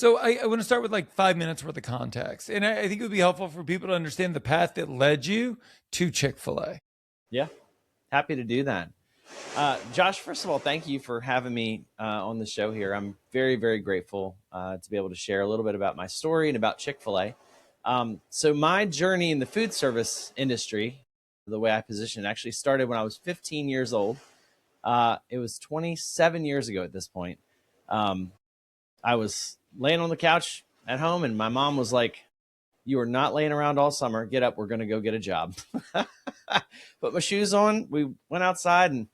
So I want to start with like 5 minutes worth of context. And I think it would be helpful for people to understand the path that led you to Chick-fil-A. Yeah, happy to do that. Josh, first of all, thank you for having me on the show here. I'm very, very grateful to be able to share a little bit about my story and about Chick-fil-A. So my journey in the food service industry, the way I position it, actually started when I was 15 years old. It was 27 years ago at this point. I was laying on the couch at home, and my mom was like, "You are not laying around all summer. Get up. We're going to go get a job." Put my shoes on. We went outside and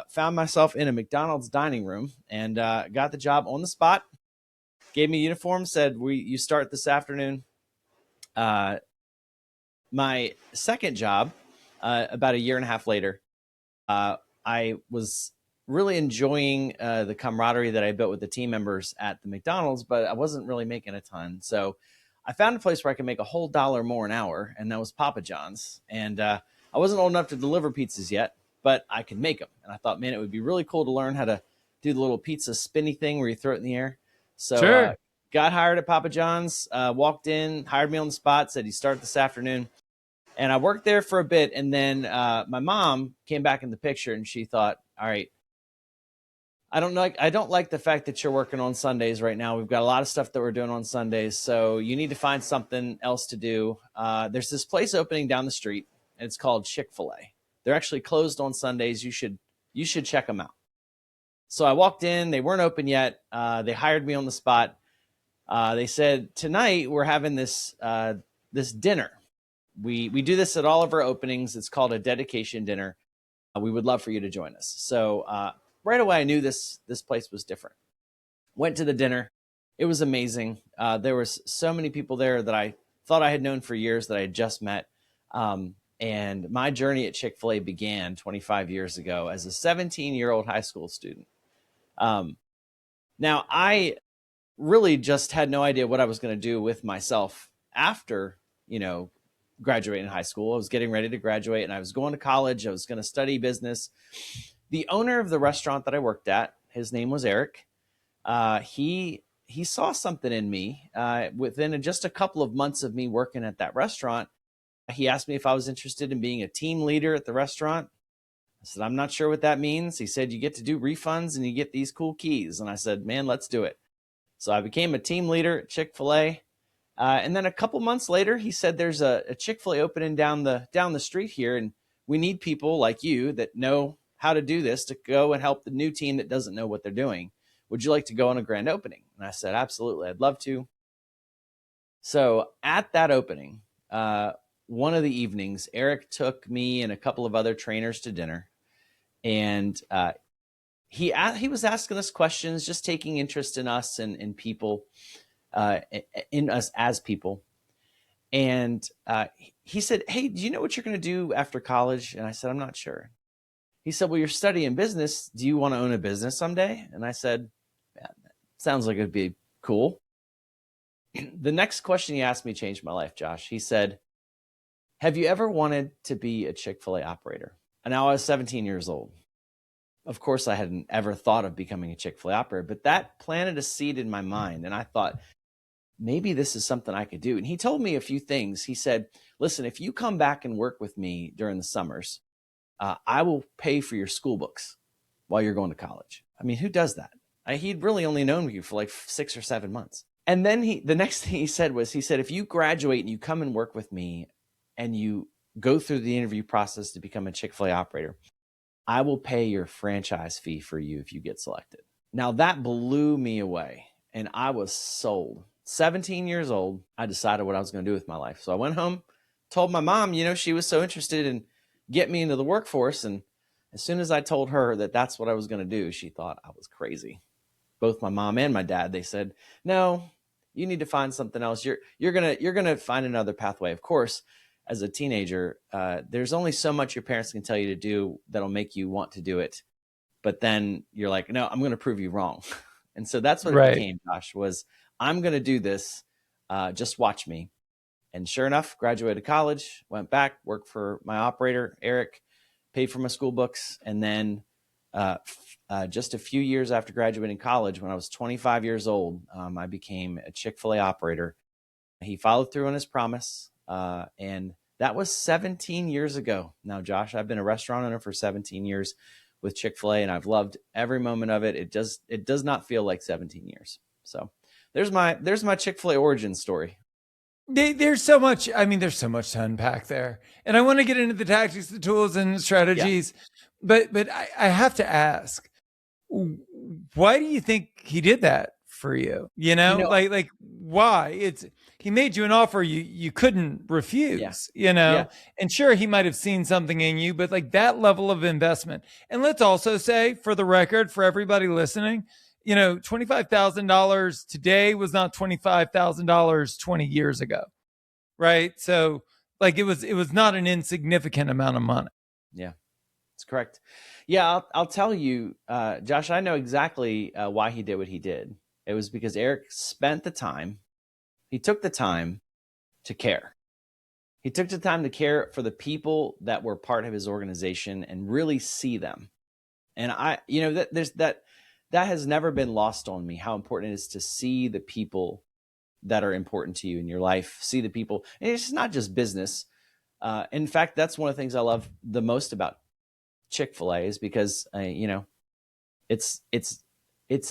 found myself in a McDonald's dining room and got the job on the spot. Gave me a uniform, said, you start this afternoon. My second job, about a year and a half later, I was really enjoying the camaraderie that I built with the team members at the McDonald's, but I wasn't really making a ton. So I found a place where I could make a whole $1 more an hour, and that was Papa John's. And I wasn't old enough to deliver pizzas yet, but I could make them. And I thought, man, it would be really cool to learn how to do the little pizza spinny thing where you throw it in the air. So Sure. got hired at Papa John's, walked in, hired me on the spot, said, you start this afternoon. And I worked there for a bit. And then my mom came back in the picture, and she thought, all right, I don't like the fact that you're working on Sundays right now. We've got a lot of stuff that we're doing on Sundays. So you need to find something else to do. There's this place opening down the street, and it's called Chick-fil-A. They're actually closed on Sundays. You should check them out. So I walked in, they weren't open yet. They hired me on the spot. They said, tonight we're having this dinner. We do this at all of our openings. It's called a dedication dinner. We would love for you to join us. So right away, I knew this place was different. Went to the dinner. It was amazing. There was so many people there that I thought I had known for years that I had just met. And my journey at Chick-fil-A began 25 years ago as a 17-year-old high school student. Now, I really just had no idea what I was going to do with myself after, graduating high school. I was getting ready to graduate, and I was going to college. I was going to study business. The owner of the restaurant that I worked at, his name was Eric. He saw something in me within just a couple of months of me working at that restaurant. He asked me if I was interested in being a team leader at the restaurant. I said, I'm not sure what that means. He said, you get to do refunds and you get these cool keys. And I said, man, let's do it. So I became a team leader at Chick-fil-A. And then a couple months later, he said, there's a Chick-fil-A opening down the street here, and we need people like you that know how to do this to go and help the new team that doesn't know what they're doing. Would you like to go on a grand opening? And I said, absolutely, I'd love to. So at that opening, one of the evenings, Eric took me and a couple of other trainers to dinner, and he was asking us questions, just taking interest in us and in people, in us as people. And he said, hey, do you know what you're going to do after college? And I said, I'm not sure. He said, well, you're studying business. Do you want to own a business someday? And I said, yeah, that sounds like it'd be cool. The next question he asked me changed my life, Josh. He said, have you ever wanted to be a Chick-fil-A operator? And now I was 17 years old. Of course, I hadn't ever thought of becoming a Chick-fil-A operator, but that planted a seed in my mind. And I thought, maybe this is something I could do. And he told me a few things. He said, listen, if you come back and work with me during the summers, I will pay for your school books while you're going to college. I mean, who does that? He'd really only known you for like 6 or 7 months. And then the next thing he said, if you graduate and you come and work with me and you go through the interview process to become a Chick-fil-A operator, I will pay your franchise fee for you if you get selected. Now that blew me away, and I was sold. 17 years old, I decided what I was going to do with my life. So I went home, told my mom, she was so interested in getting me into the workforce. And as soon as I told her that that's what I was going to do, she thought I was crazy. Both my mom and my dad, they said, no, you need to find something else. You're going to find another pathway. Of course, as a teenager, there's only so much your parents can tell you to do that'll make you want to do it. But then you're like, no, I'm going to prove you wrong. And so that's what it became, Josh, was I'm going to do this. Just watch me. And sure enough, graduated college, went back, worked for my operator, Eric, paid for my school books. And then just a few years after graduating college, when I was 25 years old, I became a Chick-fil-A operator. He followed through on his promise, and that was 17 years ago. Now, Josh, I've been a restaurant owner for 17 years with Chick-fil-A, and I've loved every moment of it. It does not feel like 17 years. So there's my Chick-fil-A origin story. There's so much. I mean, there's so much to unpack there, and I want to get into the tactics, the tools, and strategies. Yeah. But I have to ask, why do you think he did that for you? Like why? He made you an offer you couldn't refuse. Yeah. And sure, he might have seen something in you, but like that level of investment. And let's also say, for the record, for everybody listening, $25,000 today was not $25,000 20 years ago, right? So like it was not an insignificant amount of money. Yeah, that's correct. Yeah, I'll tell you, Josh, I know exactly why he did what he did. It was because Eric spent the time. He took the time to care. He took the time to care for the people that were part of his organization and really see them. And that has never been lost on me, how important it is to see the people that are important to you in your life, see the people. And it's not just business. In fact, that's one of the things I love the most about Chick-fil-A is because, it's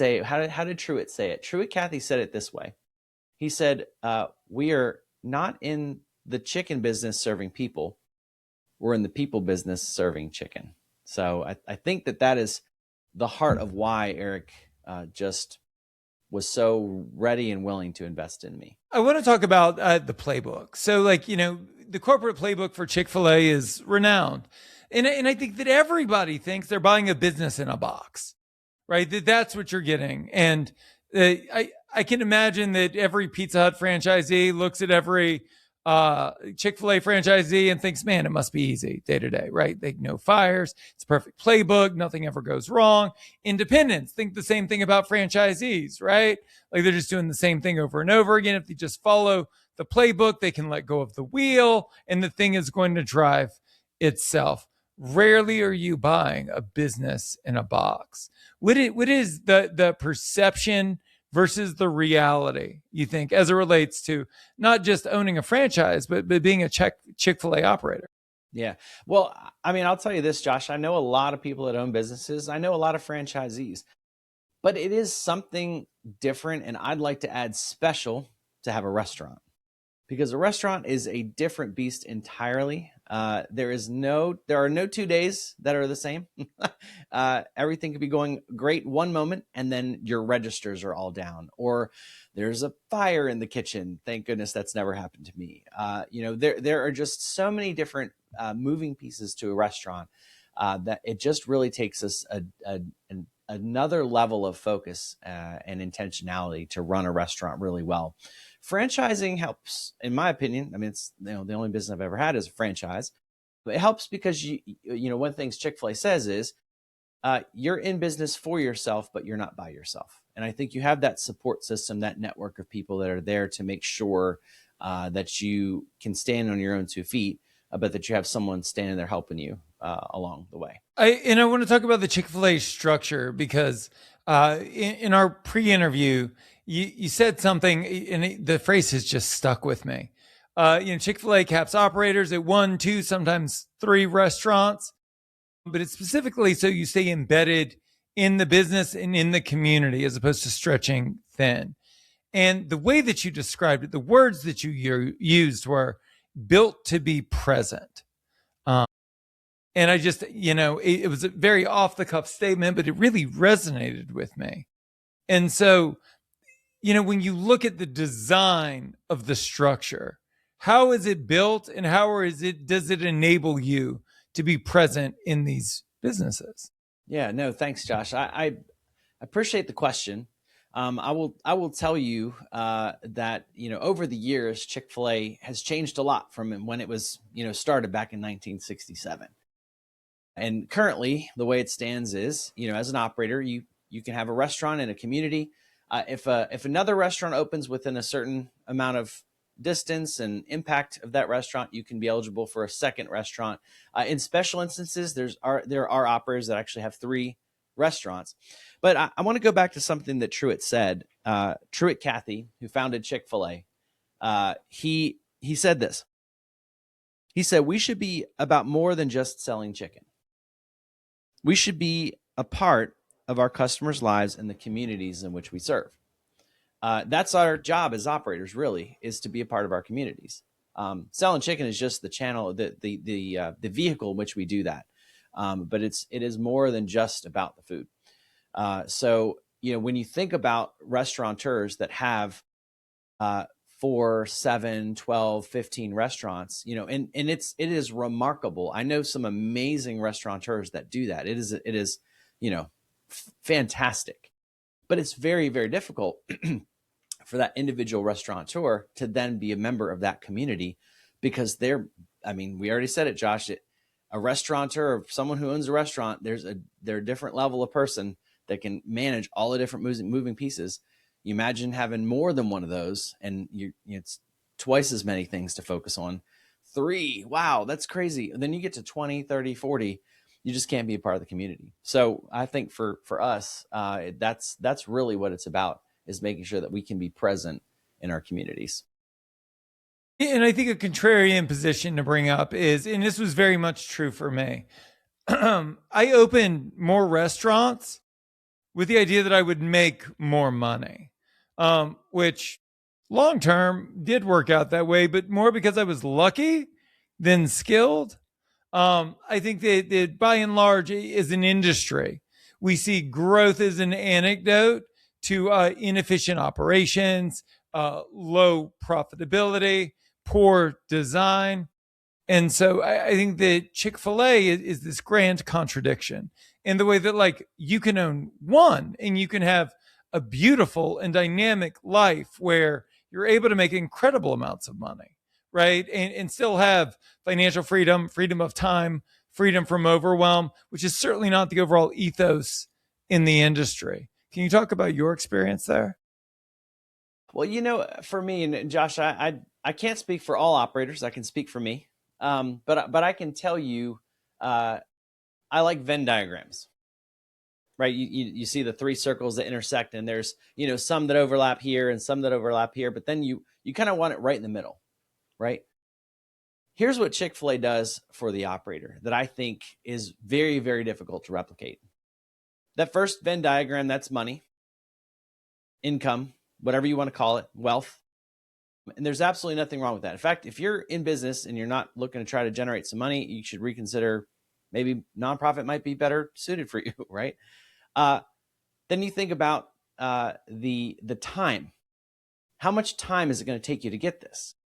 a, how did Truett say it? Truett Cathy said it this way. He said, we are not in the chicken business serving people. We're in the people business serving chicken. So I think that is the heart of why Eric just was so ready and willing to invest in me. I want to talk about the playbook. So the corporate playbook for Chick-fil-A is renowned. And I think that everybody thinks they're buying a business in a box, right? That's what you're getting. And I can imagine that every Pizza Hut franchisee looks at every Chick-fil-A franchisee and thinks, man, it must be easy day to day, right? They no fires. It's a perfect playbook. Nothing ever goes wrong. Independents think the same thing about franchisees, right? Like they're just doing the same thing over and over again. If they just follow the playbook, they can let go of the wheel and the thing is going to drive itself. Rarely are you buying a business in a box. What is the perception versus the reality, you think, as it relates to not just owning a franchise, but being a Chick-fil-A operator? Yeah. Well, I mean, I'll tell you this, Josh. I know a lot of people that own businesses. I know a lot of franchisees. But it is something different, and I'd like to add special to have a restaurant. Because a restaurant is a different beast entirely. There are no 2 days that are the same. Everything could be going great one moment, and then your registers are all down, or there's a fire in the kitchen. Thank goodness that's never happened to me. There are just so many different moving pieces to a restaurant that it just really takes us another level of focus and intentionality to run a restaurant really well. Franchising helps, in my opinion. I mean, it's the only business I've ever had is a franchise. But it helps because one of the things Chick-fil-A says is you're in business for yourself, but you're not by yourself. And I think you have that support system, that network of people that are there to make sure that you can stand on your own 2 feet, but that you have someone standing there helping you along the way. I want to talk about the Chick-fil-A structure because in our pre-interview, you said something, and the phrase has just stuck with me. Chick-fil-A caps operators at 1, 2, sometimes 3 restaurants, but it's specifically so you stay embedded in the business and in the community as opposed to stretching thin. And the way that you described it, the words that you used were built to be present. And I just, it was a very off the cuff statement, but it really resonated with me. And so, when you look at the design of the structure, how is it built and does it enable you to be present in these businesses? Yeah, no, thanks, Josh. I appreciate the question. I will tell you that, over the years, Chick-fil-A has changed a lot from when it was, started back in 1967. And currently, the way it stands is, as an operator, you can have a restaurant in a community. If another restaurant opens within a certain amount of distance and impact of that restaurant, you can be eligible for a second restaurant. In special instances, there are operators that actually have 3 restaurants. But I want to go back to something that Truett said. Truett Cathy, who founded Chick-fil-A, he said this. He said, we should be about more than just selling chicken. We should be a part of our customers' lives and the communities in which we serve. That's our job as operators, really, is to be a part of our communities. Selling chicken is just the channel, the vehicle in which we do that. But it is more than just about the food. So, when you think about restaurateurs that have 4, 7, 12, 15 restaurants, and it is remarkable. I know some amazing restaurateurs that do that. It is, fantastic, but it's very, very difficult for that individual restaurateur to then be a member of that community, because we already said it, Josh, a restaurateur, or someone who owns a restaurant, they're a different level of person that can manage all the different moving pieces. You imagine having more than one of those, and it's twice as many things to focus on. 3, wow, that's crazy. And then you get to 20, 30, 40, you just can't be a part of the community. So I think for us, that's really what it's about, is making sure that we can be present in our communities. And I think a contrarian position to bring up is, and this was very much true for me, I opened more restaurants with the idea that I would make more money, which long term did work out that way, but more because I was lucky than skilled. I think that by and large, as an industry, we see growth as an anecdote to inefficient operations, low profitability, poor design. And so I think that Chick-fil-A is this grand contradiction in the way that, you can own one and you can have a beautiful and dynamic life where you're able to make incredible amounts of money, right? And still have financial freedom, freedom of time, freedom from overwhelm, which is certainly not the overall ethos in the industry. Can you talk about your experience there? Well, for me, and Josh, I can't speak for all operators. I can speak for me. But I can tell you, I like Venn diagrams, right? You see the 3 circles that intersect, and there's, some that overlap here and some that overlap here, but then you kind of want it right in the middle, right? Here's what Chick-fil-A does for the operator that I think is very, very difficult to replicate. That first Venn diagram, that's money, income, whatever you want to call it, wealth. And there's absolutely nothing wrong with that. In fact, if you're in business and you're not looking to try to generate some money, you should reconsider, maybe nonprofit might be better suited for you, right? Then you think about the time. How much time is it going to take you to get this?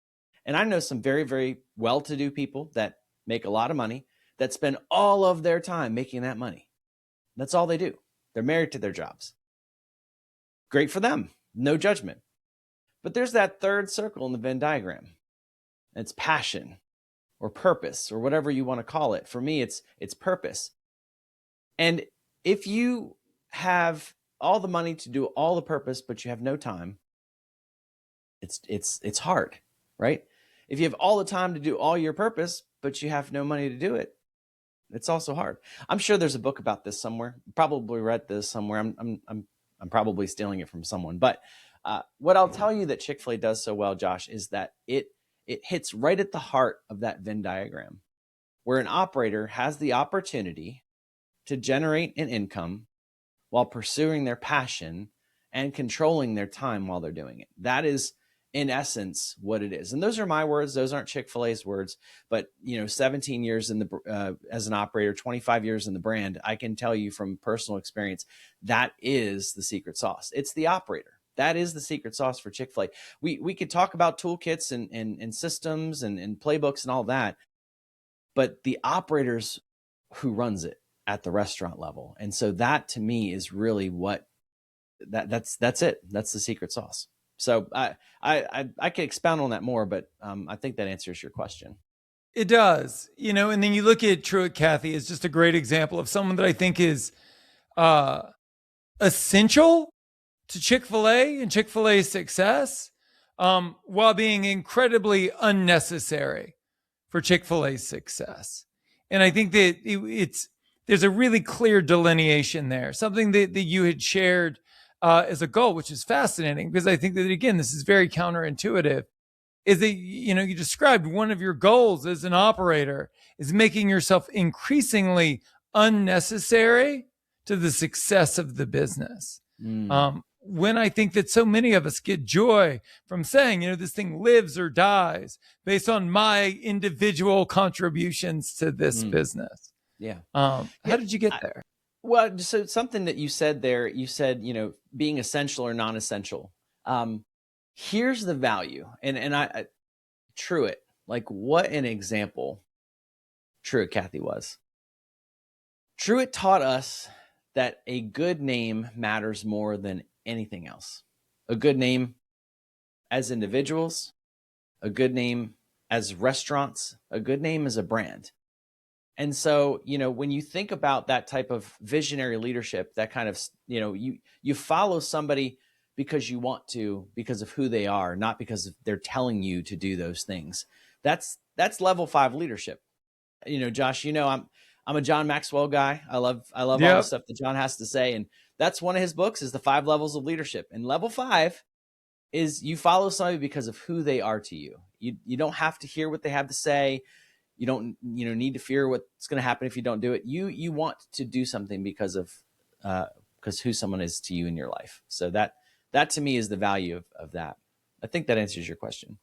And I know some very, very well-to-do people that make a lot of money that spend all of their time making that money. That's all they do. They're married to their jobs. Great for them. No judgment. But there's that third circle in the Venn diagram. It's passion or purpose or whatever you want to call it. For me, it's purpose. And if you have all the money to do all the purpose, but you have no time, it's hard, right? If you have all the time to do all your purpose, but you have no money to do it, it's also hard. I'm sure there's a book about this somewhere. Probably read this somewhere. I'm probably stealing it from someone. But what I'll tell you that Chick-fil-A does so well, Josh, is that it hits right at the heart of that Venn diagram, where an operator has the opportunity to generate an income while pursuing their passion and controlling their time while they're doing it. That is, in essence, what it is. And those are my words. Those aren't Chick-fil-A's words. But 17 years in the as an operator, 25 years in the brand, I can tell you from personal experience, that is the secret sauce. It's the operator. That is the secret sauce for Chick-fil-A. We could talk about toolkits and systems and playbooks and all that, but the operators who runs it at the restaurant level. And so that, to me, is really what that's it. That's the secret sauce. So I could expound on that more, but I think that answers your question. It does, and then you look at Truett Cathy as just a great example of someone that I think is essential to Chick-fil-A and Chick-fil-A's success, while being incredibly unnecessary for Chick-fil-A's success. And I think that it's there's a really clear delineation there, something that you had shared as a goal, which is fascinating because I think that, again, this is very counterintuitive. Is that, you described one of your goals as an operator is making yourself increasingly unnecessary to the success of the business. When I think that so many of us get joy from saying, this thing lives or dies based on my individual contributions to this business. Yeah. How did you get there? Well, so something that you said there, you said, being essential or non-essential. Here's the value. And I Truett, like what an example Truett Cathy was. Truett taught us that a good name matters more than anything else. A good name as individuals, a good name as restaurants, a good name as a brand. And so, when you think about that type of visionary leadership, that kind of, you follow somebody because you want to, because of who they are, not because they're telling you to do those things. That's level 5 leadership. Josh, I'm a John Maxwell guy. I love all the stuff that John has to say. And that's one of his books is the 5 levels of leadership. And level 5 is you follow somebody because of who they are to you. You don't have to hear what they have to say. You don't, need to fear what's going to happen if you don't do it. You want to do something because who someone is to you in your life. So that to me is the value of that. I think that answers your question.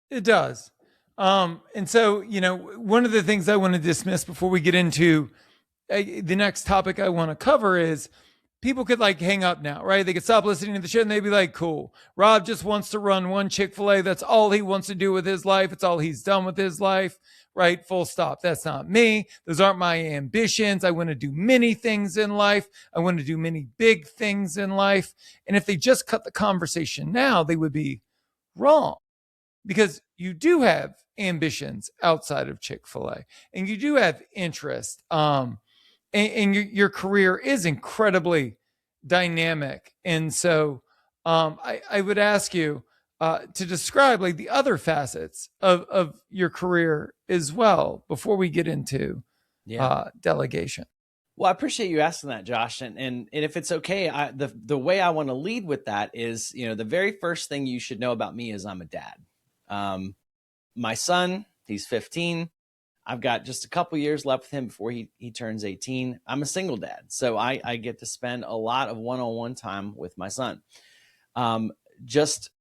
It does. And so, one of the things I want to dismiss before we get into the next topic I want to cover is people could hang up now, right? They could stop listening to the show and they'd be like, cool. Rob just wants to run one Chick-fil-A. That's all he wants to do with his life. It's all he's done with his life, right? Full stop. That's not me. Those aren't my ambitions. I want to do many things in life. I want to do many big things in life. And if they just cut the conversation now, they would be wrong because you do have ambitions outside of Chick-fil-A and you do have interest. And your career is incredibly dynamic. And so I would ask you to describe the other facets of your career as well before we get into delegation. Well, I appreciate you asking that, Josh. And if it's okay, the way I want to lead with that is, the very first thing you should know about me is I'm a dad. My son, he's 15. I've got just a couple years left with him before he turns 18. I'm a single dad, so I get to spend a lot of one-on-one time with my son. Just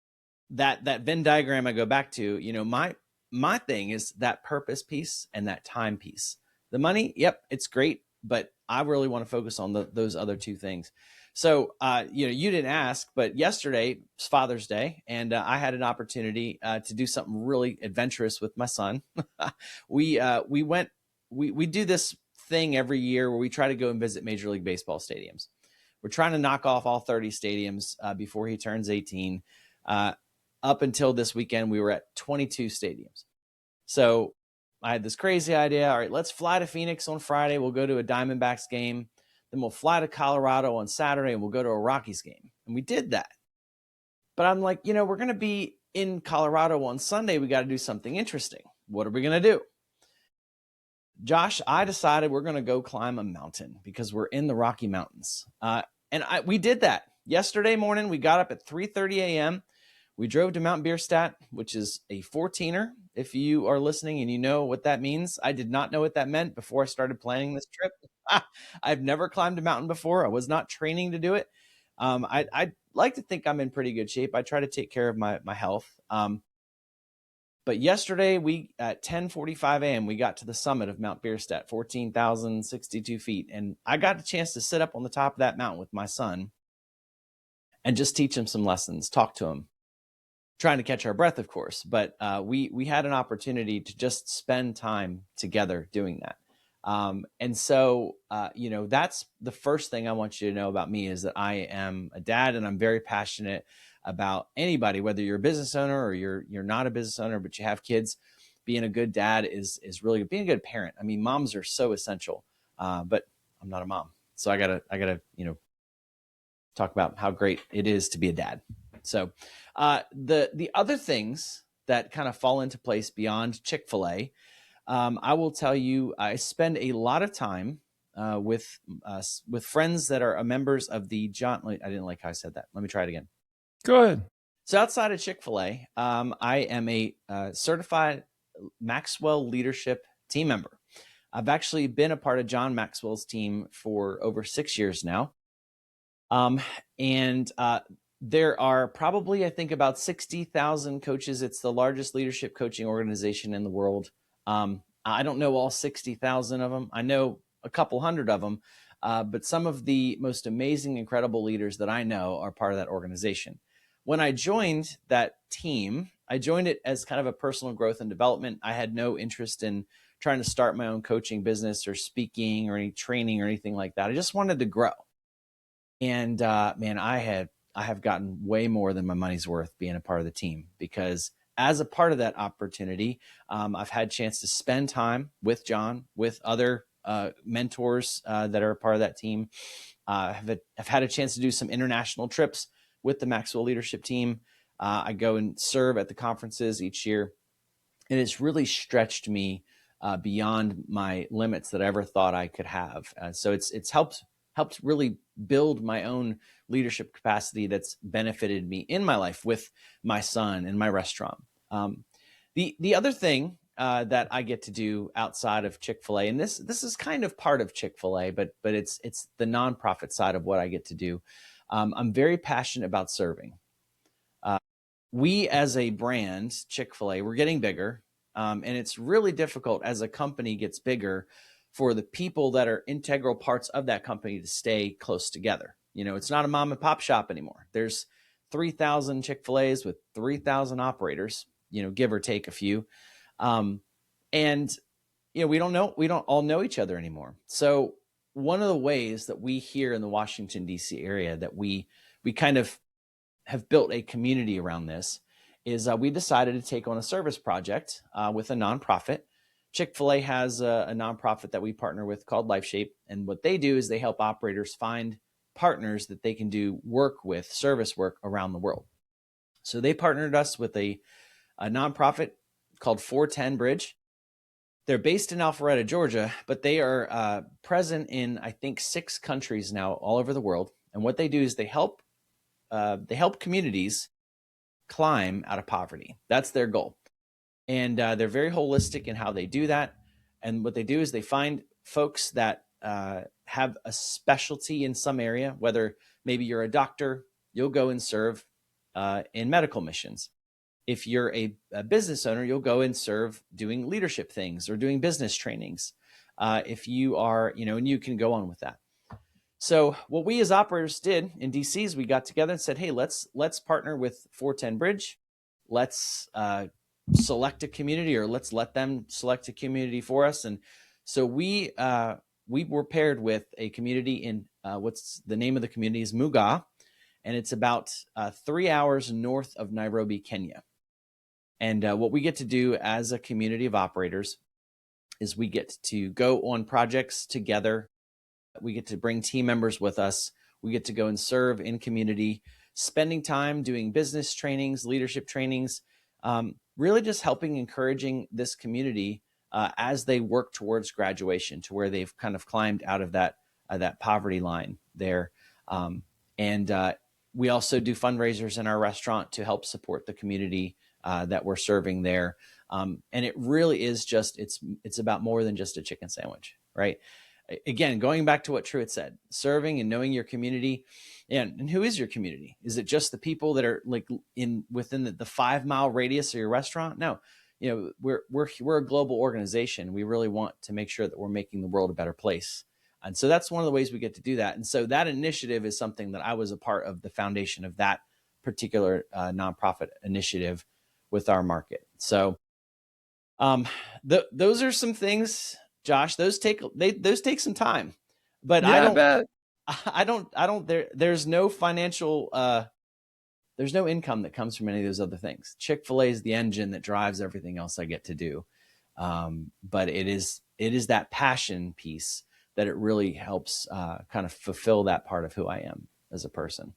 that Venn diagram I go back to, my thing is that purpose piece and that time piece. The money, yep, it's great, but I really want to focus on those other two things. So, you didn't ask, but yesterday was Father's Day, and I had an opportunity to do something really adventurous with my son. We do this thing every year where we try to go and visit Major League Baseball stadiums. We're trying to knock off all 30 stadiums before he turns 18. Up until this weekend, we were at 22 stadiums. So I had this crazy idea. All right, let's fly to Phoenix on Friday. We'll go to a Diamondbacks game. Then we'll fly to Colorado on Saturday and we'll go to a Rockies game. And we did that. But I'm like, we're going to be in Colorado on Sunday. We got to do something interesting. What are we going to do? Josh, I decided we're going to go climb a mountain because we're in the Rocky Mountains. We did that. Yesterday morning, we got up at 3:30 a.m. We drove to Mount Bierstadt, which is a 14er. If you are listening and you know what that means, I did not know what that meant before I started planning this trip. I've never climbed a mountain before. I was not training to do it. I'd like to think I'm in pretty good shape. I try to take care of my health. But yesterday, at 10:45 a.m., we got to the summit of Mount Bierstadt, 14,062 feet. And I got a chance to sit up on the top of that mountain with my son and just teach him some lessons, talk to him. Trying to catch our breath, of course, but we had an opportunity to just spend time together doing that. And so, that's the first thing I want you to know about me is that I am a dad and I'm very passionate about anybody, whether you're a business owner or you're not a business owner, but you have kids. Being a good dad is really good. Being a good parent. I mean, moms are so essential, but I'm not a mom. So I gotta, talk about how great it is to be a dad. So the other things that kind of fall into place beyond Chick-fil-A, I will tell you, I spend a lot of time with friends that are members of the John. I didn't like how I said that. Let me try it again. Go ahead. So outside of Chick-fil-A, I am a certified Maxwell leadership team member. I've actually been a part of John Maxwell's team for over 6 years now. And there are probably, I think, about 60,000 coaches. It's the largest leadership coaching organization in the world. I don't know all 60,000 of them. I know a couple hundred of them, but some of the most amazing, incredible leaders that I know are part of that organization. When I joined that team, I joined it as kind of a personal growth and development. I had no interest in trying to start my own coaching business or speaking or any training or anything like that. I just wanted to grow. And man, I have gotten way more than my money's worth being a part of the team, because as a part of that opportunity, I've had a chance to spend time with John, with other mentors that are a part of that team. I've had a chance to do some international trips with the Maxwell leadership team. I go and serve at the conferences each year, and it's really stretched me beyond my limits that I ever thought I could have. So it's helped really build my own leadership capacity that's benefited me in my life with my son and my restaurant. The other thing that I get to do outside of Chick-fil-A, and this is kind of part of Chick-fil-A, but it's the nonprofit side of what I get to do. I'm very passionate about serving. We as a brand, Chick-fil-A, we're getting bigger, and it's really difficult as a company gets bigger for the people that are integral parts of that company to stay close together. You know, it's not a mom and pop shop anymore. There's 3,000 Chick-fil-A's with 3,000 operators, you know, give or take a few. And, you know, we don't all know each other anymore. So one of the ways that we here in the Washington, D.C. area that we kind of have built a community around this is we decided to take on a service project with a nonprofit. Chick-fil-A has a nonprofit that we partner with called LifeShape. And what they do is they help operators find partners that they can do work with, service work around the world. So they partnered us with a nonprofit called 410 Bridge. They're based in Alpharetta, Georgia, but they are present in, I think, 6 countries now all over the world. And what they do is they help communities climb out of poverty. That's their goal. And they're very holistic in how they do that. And what they do is they find folks that have a specialty in some area, whether maybe you're a doctor, you'll go and serve in medical missions. If you're a business owner, you'll go and serve doing leadership things or doing business trainings. If you are, you know, and you can go on with that. So what we as operators did in DC is we got together and said, hey, let's partner with 410 Bridge. Let's select a community, or let's let them select a community for us. And so we were paired with a community in what's the name of the community is Mugaa, and it's about 3 hours north of Nairobi, Kenya. And what we get to do as a community of operators is we get to go on projects together. We get to bring team members with us. We get to go and serve in community, spending time doing business trainings, leadership trainings, really just helping, encouraging this community as they work towards graduation to where they've kind of climbed out of that poverty line there. And we also do fundraisers in our restaurant to help support the community that we're serving there. And it really is just, it's about more than just a chicken sandwich, right? Again, going back to what Truett said, serving and knowing your community. And who is your community? Is it just the people that are like within the 5-mile radius of your restaurant? No, you know, we're a global organization. We really want to make sure that we're making the world a better place. And so that's one of the ways we get to do that. And so that initiative is something that I was a part of the foundation of that particular nonprofit initiative with our market. So those are some things, Josh. Those take some time, but yeah, there's no financial, there's no income that comes from any of those other things. Chick-fil-A is the engine that drives everything else I get to do. But it is that passion piece that it really helps kind of fulfill that part of who I am as a person.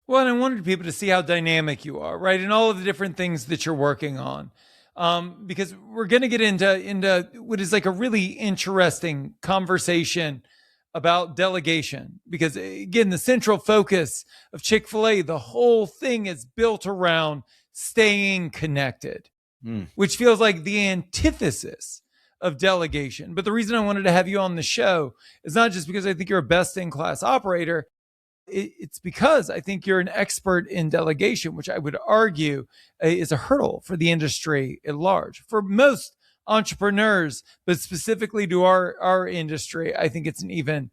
Well, and I wanted people to see how dynamic you are, right? And all of the different things that you're working on. because we're going to get into what is like a really interesting conversation about delegation. Because again, the central focus of Chick-fil-A, the whole thing is built around staying connected, which feels like the antithesis of delegation. But the reason I wanted to have you on the show is not just because I think you're a best in class operator. It's because I think you're an expert in delegation, which I would argue is a hurdle for the industry at large. For most entrepreneurs, but specifically to our industry, I think it's an even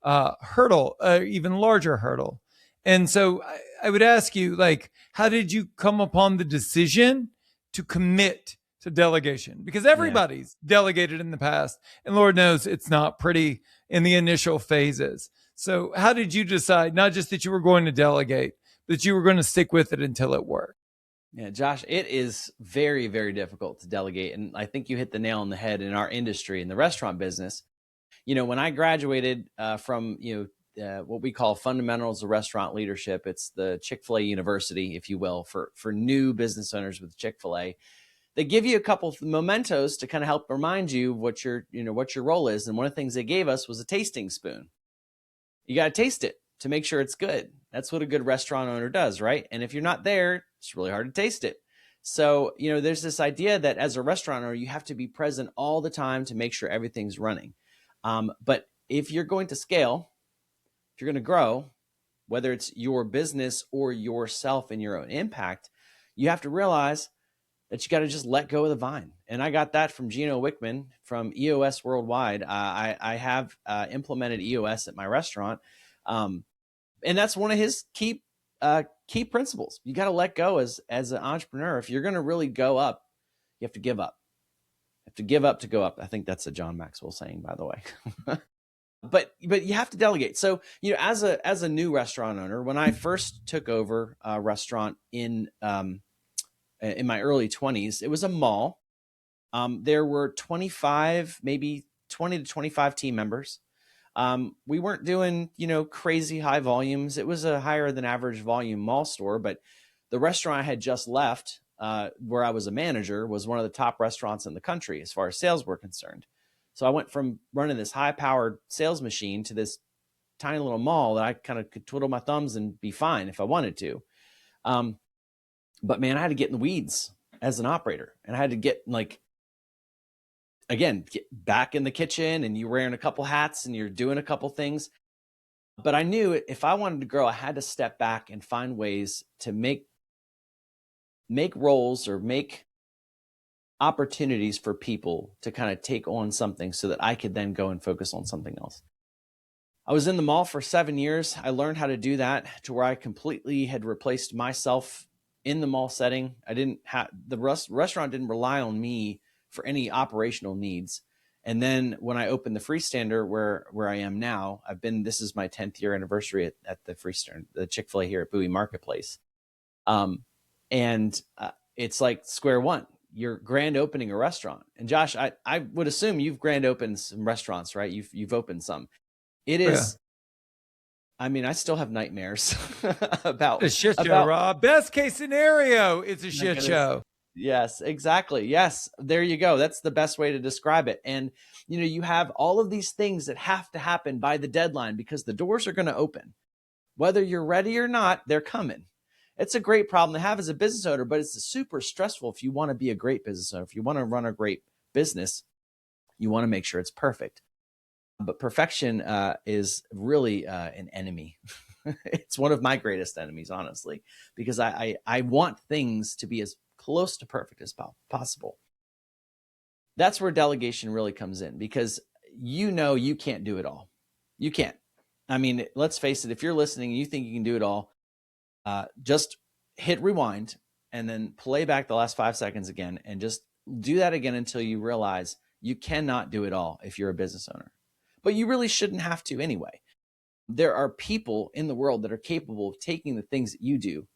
even larger hurdle. And so I would ask you, like, how did you come upon the decision to commit to delegation? Because everybody's delegated in the past, and Lord knows it's not pretty in the initial phases. So how did you decide, not just that you were going to delegate, but that you were going to stick with it until it worked? Yeah, Josh, it is very, very difficult to delegate. And I think you hit the nail on the head in our industry, in the restaurant business. When I graduated from, what we call fundamentals of restaurant leadership, it's the Chick-fil-A University, if you will, for new business owners with Chick-fil-A. They give you a couple of mementos to kind of help remind you what your role is. And one of the things they gave us was a tasting spoon. You got to taste it to make sure it's good. That's what a good restaurant owner does, right? And if you're not there, it's really hard to taste it. So, there's this idea that as a restaurant owner, you have to be present all the time to make sure everything's running. But if you're going to scale, if you're going to grow, whether it's your business or yourself and your own impact, you have to realize that you got to just let go of the vine. And I got that from Gino Wickman from EOS Worldwide. I have implemented EOS at my restaurant. And that's one of his key principles. You got to let go as an entrepreneur. If you're going to really go up, you have to give up. You have to give up to go up. I think that's a John Maxwell saying, by the way. But you have to delegate. So, as a new restaurant owner, when I first took over a restaurant in my early 20s, it was a mall. There were 25, maybe 20 to 25 team members. We weren't doing, crazy high volumes. It was a higher than average volume mall store, but the restaurant I had just left, where I was a manager, was one of the top restaurants in the country as far as sales were concerned. So I went from running this high powered sales machine to this tiny little mall that I kind of could twiddle my thumbs and be fine if I wanted to. But man, I had to get in the weeds as an operator, and I had to get get back in the kitchen, and you're wearing a couple hats and you're doing a couple things. But I knew if I wanted to grow, I had to step back and find ways to make roles or make opportunities for people to kind of take on something so that I could then go and focus on something else. I was in the mall for 7 years. I learned how to do that to where I completely had replaced myself in the mall setting. I didn't have the restaurant didn't rely on me for any operational needs. And then when I opened the Freestander where I am now, this is my 10th year anniversary at the Freestander, the Chick-fil-A here at Bowie Marketplace. It's like square one. You're grand opening a restaurant. And Josh, I would assume you've grand opened some restaurants, right? You've opened some. It is, I mean, I still have nightmares about a shit show, Rob. Best case scenario, it's a shit show. Yes, exactly. Yes, there you go. That's the best way to describe it. And, you have all of these things that have to happen by the deadline because the doors are going to open. Whether you're ready or not, they're coming. It's a great problem to have as a business owner, but it's super stressful if you want to be a great business owner. If you want to run a great business, you want to make sure it's perfect. But perfection is really an enemy. It's one of my greatest enemies, honestly, because I want things to be as close to perfect as possible. That's where delegation really comes in, because you can't do it all. You can't. I mean, let's face it, if you're listening and you think you can do it all, just hit rewind and then play back the last 5 seconds again and just do that again until you realize you cannot do it all if you're a business owner. But you really shouldn't have to anyway. There are people in the world that are capable of taking the things that you do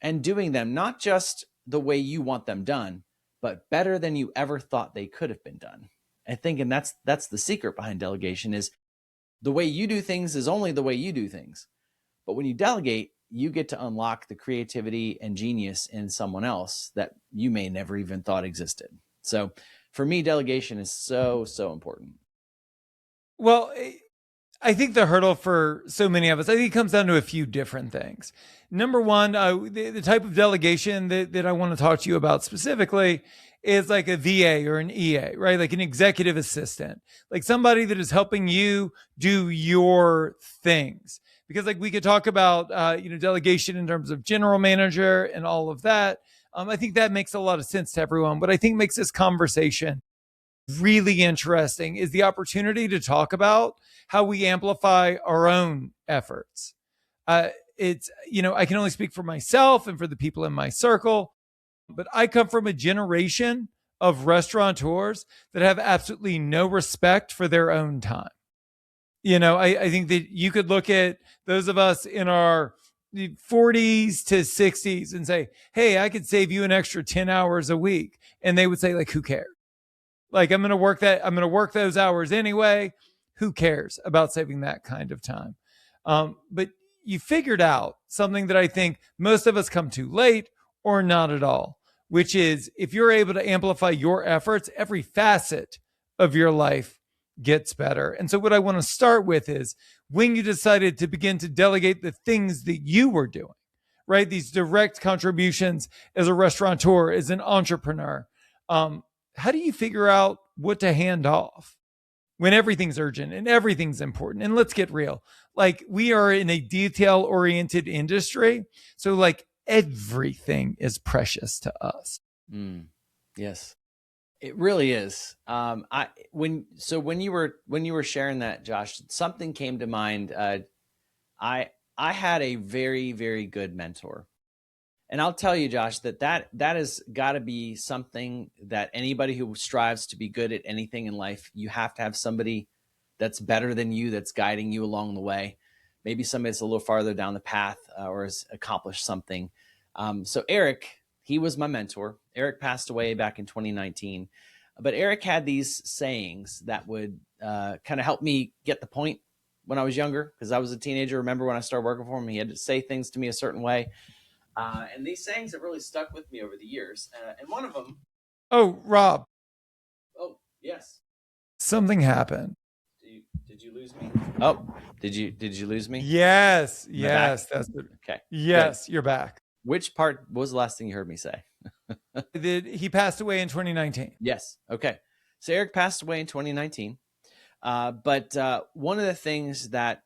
and doing them not just the way you want them done, but better than you ever thought they could have been done. I think, and that's the secret behind delegation, is the way you do things is only the way you do things. But when you delegate, you get to unlock the creativity and genius in someone else that you may never even thought existed. So for me, delegation is so, so important. Well, I think the hurdle for so many of us, I think it comes down to a few different things. Number one, the type of delegation that I want to talk to you about specifically is like a VA or an EA, right? Like an executive assistant, like somebody that is helping you do your things. Because like we could talk about, delegation in terms of general manager and all of that. I think that makes a lot of sense to everyone. But I think makes this conversation really interesting is the opportunity to talk about how we amplify our own efforts. It's, I can only speak for myself and for the people in my circle, but I come from a generation of restaurateurs that have absolutely no respect for their own time. I think that you could look at those of us in our 40s to 60s and say, hey, I could save you an extra 10 hours a week. And they would say, like, who cares? Like, I'm going to work those hours anyway. Who cares about saving that kind of time? But you figured out something that I think most of us come to late or not at all, which is if you're able to amplify your efforts, every facet of your life gets better. And so what I want to start with is when you decided to begin to delegate the things that you were doing, right? These direct contributions as a restaurateur, as an entrepreneur. How do you figure out what to hand off when everything's urgent and everything's important? And let's get real. Like, we are in a detail oriented industry. So like everything is precious to us. Yes, it really is. When you were sharing that, Josh, something came to mind. I had a very, very good mentor. And I'll tell you, Josh, that has got to be something that anybody who strives to be good at anything in life, you have to have somebody that's better than you, that's guiding you along the way. Maybe somebody that's a little farther down the path or has accomplished something. So Eric, he was my mentor. Eric passed away back in 2019. But Eric had these sayings that would kind of help me get the point when I was younger, because I was a teenager. Remember when I started working for him, he had to say things to me a certain way. And these sayings have really stuck with me over the years. And one of them. Oh, Rob. Oh, yes. Something happened. Did you lose me? Oh, did you lose me? Yes. Yes. That's it. Okay. Yes, Good. You're back. Which part was the last thing you heard me say? He passed away in 2019. Yes. Okay. So Eric passed away in 2019. But one of the things that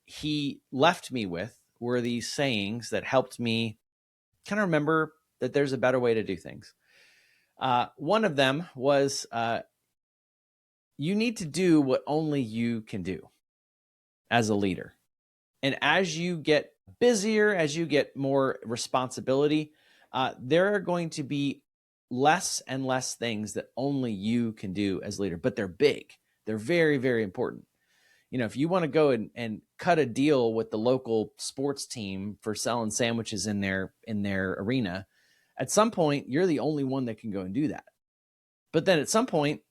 he left me with were these sayings that helped me kind of remember that there's a better way to do things. One of them was, you need to do what only you can do as a leader. And as you get busier, as you get more responsibility, there are going to be less and less things that only you can do as a leader, but they're big. They're very, very important. If you want to go and cut a deal with the local sports team for selling sandwiches in their arena, at some point, you're the only one that can go and do that. But then at some point,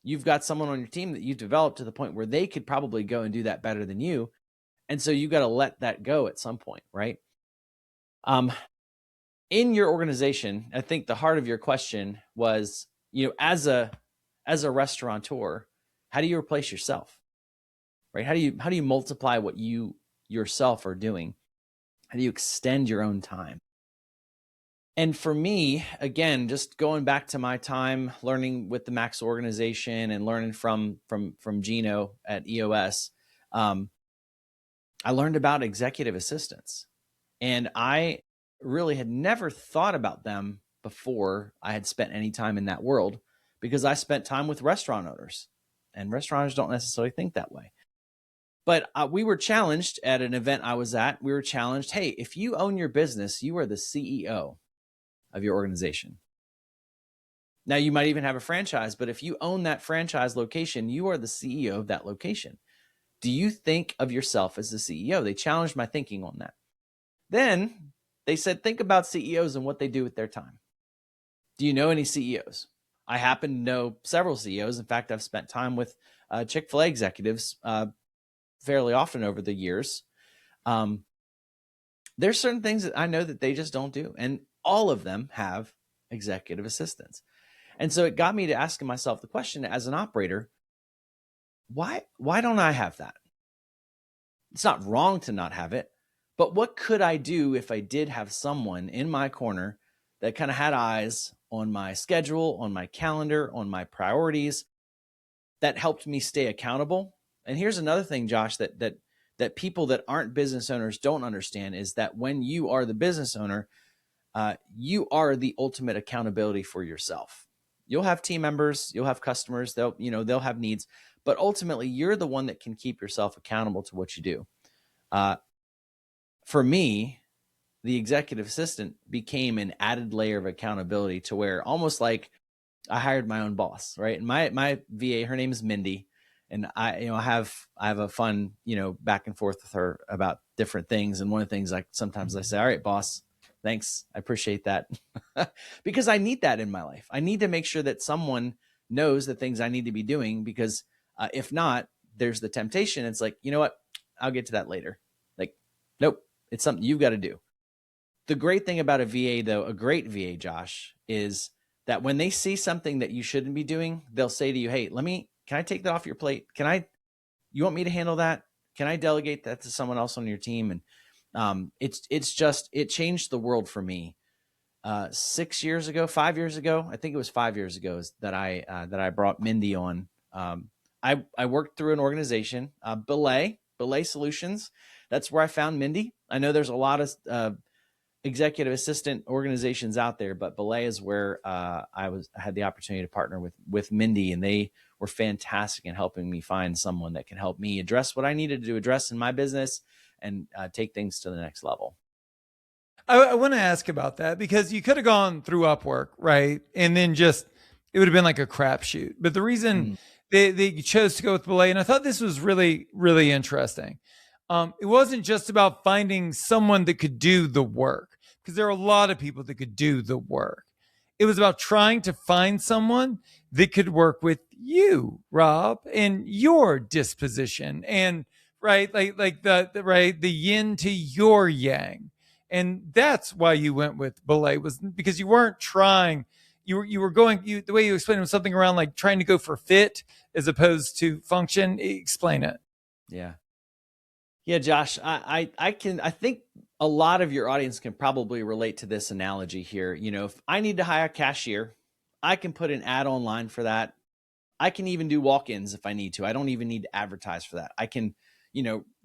you've got someone on your team that you've developed to the point where they could probably go and do that better than you. And so you got to let that go at some point, right? In your organization, I think the heart of your question was, as a restaurateur, how do you replace yourself? Right? How do you multiply what you yourself are doing? How do you extend your own time? And for me, again, just going back to my time learning with the Max organization and learning from Gino at EOS, I learned about executive assistants, and I really had never thought about them before I had spent any time in that world, because I spent time with restaurant owners, and restaurateurs don't necessarily think that way. But we were challenged at an event I was at. We were challenged, hey, if you own your business, you are the CEO of your organization. Now, you might even have a franchise, but if you own that franchise location, you are the CEO of that location. Do you think of yourself as the CEO? They challenged my thinking on that. Then they said, think about CEOs and what they do with their time. Do you know any CEOs? I happen to know several CEOs. In fact, I've spent time with Chick-fil-A executives fairly often over the years. there's certain things that I know that they just don't do. And all of them have executive assistants. And so it got me to asking myself the question as an operator, why don't I have that? It's not wrong to not have it, but what could I do if I did have someone in my corner that kind of had eyes on my schedule, on my calendar, on my priorities, that helped me stay accountable? And here's another thing, Josh, that people that aren't business owners don't understand is that when you are the business owner, you are the ultimate accountability for yourself. You'll have team members, you'll have customers, they'll have needs, but ultimately you're the one that can keep yourself accountable to what you do. For me, the executive assistant became an added layer of accountability to where almost like I hired my own boss, right? And my VA, her name is Mindy. And I have a fun, back and forth with her about different things. And one of the things, like, sometimes I say, all right, boss, thanks. I appreciate that. Because I need that in my life. I need to make sure that someone knows the things I need to be doing, because if not, there's the temptation. It's like, you know what? I'll get to that later. Like, nope, it's something you've got to do. The great thing about a VA, though, a great VA, Josh, is that when they see something that you shouldn't be doing, they'll say to you, hey, can I take that off your plate? You want me to handle that? Can I delegate that to someone else on your team? And it changed the world for me. 5 years ago, I think it was 5 years ago, that I brought Mindy on. I worked through an organization, Belay Solutions. That's where I found Mindy. I know there's a lot of executive assistant organizations out there, but Belay is where I had the opportunity to partner with Mindy, and they were fantastic in helping me find someone that can help me address what I needed to address in my business and take things to the next level. I want to ask about that, because you could have gone through Upwork, right? And then it would have been like a crapshoot. But the reason they chose to go with Belay, and I thought this was really, really interesting. It wasn't just about finding someone that could do the work, because there are a lot of people that could do the work. It was about trying to find someone that could work with you, Rob, and your disposition, and right, like the yin to your yang. And that's why you went with Belay, was because you weren't trying. You were going. The way you explained it was something around like trying to go for fit as opposed to function. Explain it. Yeah, Josh, I think a lot of your audience can probably relate to this analogy here. If I need to hire a cashier, I can put an ad online for that. I can even do walk-ins if I need to. I don't even need to advertise for that. I can,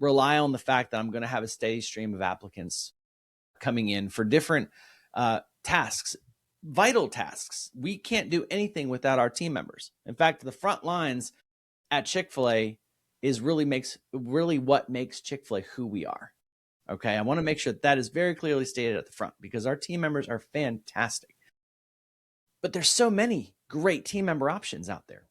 rely on the fact that I'm going to have a steady stream of applicants coming in for different tasks, vital tasks. We can't do anything without our team members. In fact, the front lines at Chick-fil-A is really what makes Chick-fil-A who we are. Okay. I want to make sure that is very clearly stated at the front, because our team members are fantastic. But there's so many great team member options out there.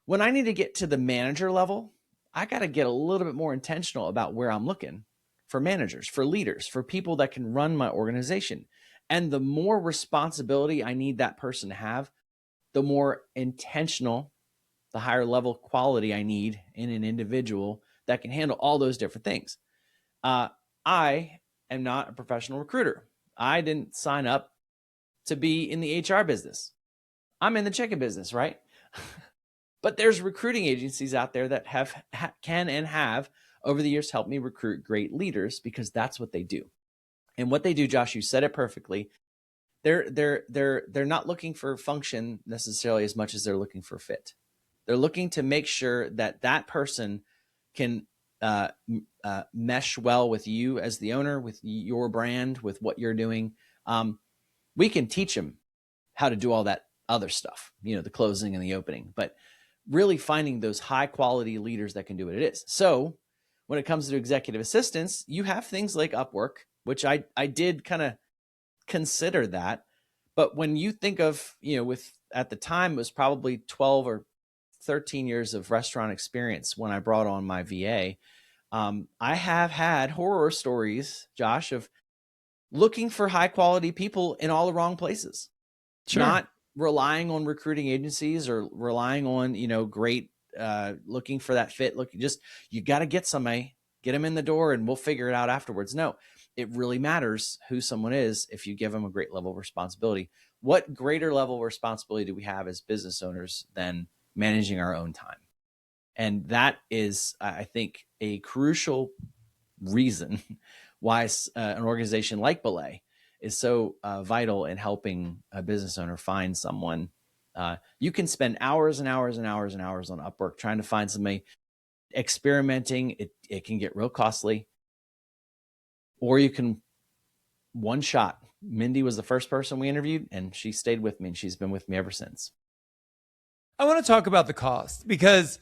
When I need to get to the manager level, I got to get a little bit more intentional about where I'm looking for managers, for leaders, for people that can run my organization. And the more responsibility I need that person to have, the more intentional, the higher level quality I need in an individual that can handle all those different things. I am not a professional recruiter. I didn't sign up to be in the HR business. I'm in the chicken business, right? But there's recruiting agencies out there that can and have over the years helped me recruit great leaders, because that's what they do. And what they do, Josh, you said it perfectly. They're not looking for function necessarily as much as they're looking for fit. They're looking to make sure that person can mesh well with you as the owner, with your brand, with what you're doing. We can teach them how to do all that other stuff, the closing and the opening, but really finding those high quality leaders that can do what it is. So when it comes to executive assistants, you have things like Upwork, which I did kind of consider that. But when you think of, at the time, it was probably 12 or 13 years of restaurant experience when I brought on my VA. I have had horror stories, Josh, of looking for high quality people in all the wrong places. Sure. Not relying on recruiting agencies or relying on, great, looking for that fit. You got to get somebody get them in the door and we'll figure it out afterwards. No, it really matters who someone is if you give them a great level of responsibility. What greater level of responsibility do we have as business owners than managing our own time? And that is, I think, a crucial reason why an organization like Belay is so vital in helping a business owner find someone. You can spend hours and hours and hours and hours on Upwork trying to find somebody. Experimenting, it can get real costly. Or you can one shot. Mindy was the first person we interviewed, and she stayed with me, and she's been with me ever since. I want to talk about the cost because,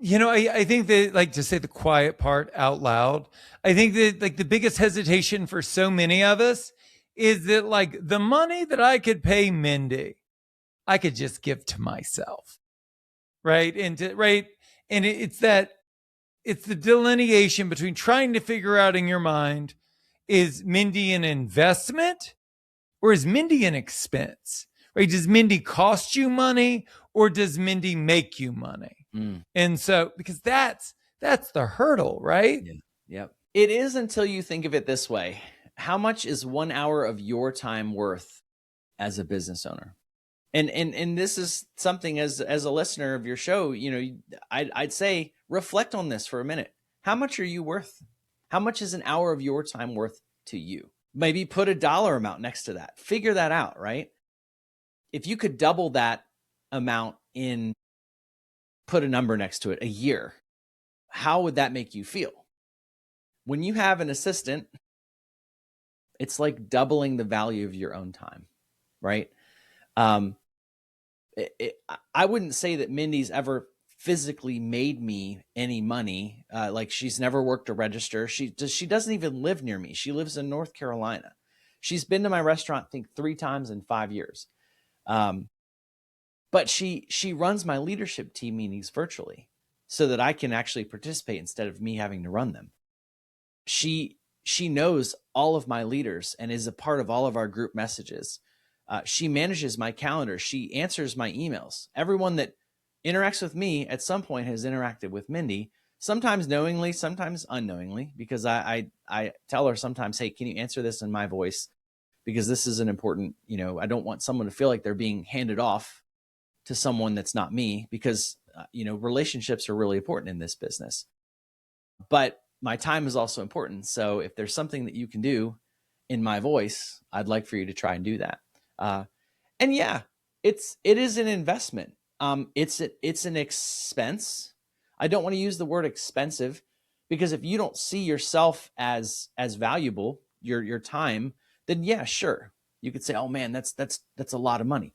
I think that, like, to say the quiet part out loud, I think that, like, the biggest hesitation for so many of us is that, like, the money that I could pay Mindy, I could just give to myself. Right. And it's the delineation between trying to figure out in your mind, is Mindy an investment or is Mindy an expense? Right? Does Mindy cost you money or does Mindy make you money? And so, because that's the hurdle, right? Yeah. Yep. It is, until you think of it this way. How much is 1 hour of your time worth as a business owner? And this is something, as a listener of your show, I'd say reflect on this for a minute. How much are you worth? How much is an hour of your time worth to you? Maybe put a dollar amount next to that. Figure that out, right? If you could double that amount put a number next to it, a year, how would that make you feel? When you have an assistant, it's like doubling the value of your own time, right? I wouldn't say that Mindy's ever physically made me any money. Like, she's never worked a register. She doesn't even live near me. She lives in North Carolina. She's been to my restaurant, I think, 3 times in 5 years. But she runs my leadership team meetings virtually so that I can actually participate instead of me having to run them. She knows all of my leaders and is a part of all of our group messages. She manages my calendar. She answers my emails. Everyone that interacts with me at some point has interacted with Mindy, sometimes knowingly, sometimes unknowingly, because I tell her sometimes, hey, can you answer this in my voice? Because this is an important, I don't want someone to feel like they're being handed off to someone that's not me, because, relationships are really important in this business. But my time is also important. So if there's something that you can do in my voice, I'd like for you to try and do that. And yeah, it is an investment. It's an expense. I don't want to use the word expensive, because if you don't see yourself as valuable, your time, then yeah, sure. You could say, oh man, that's a lot of money,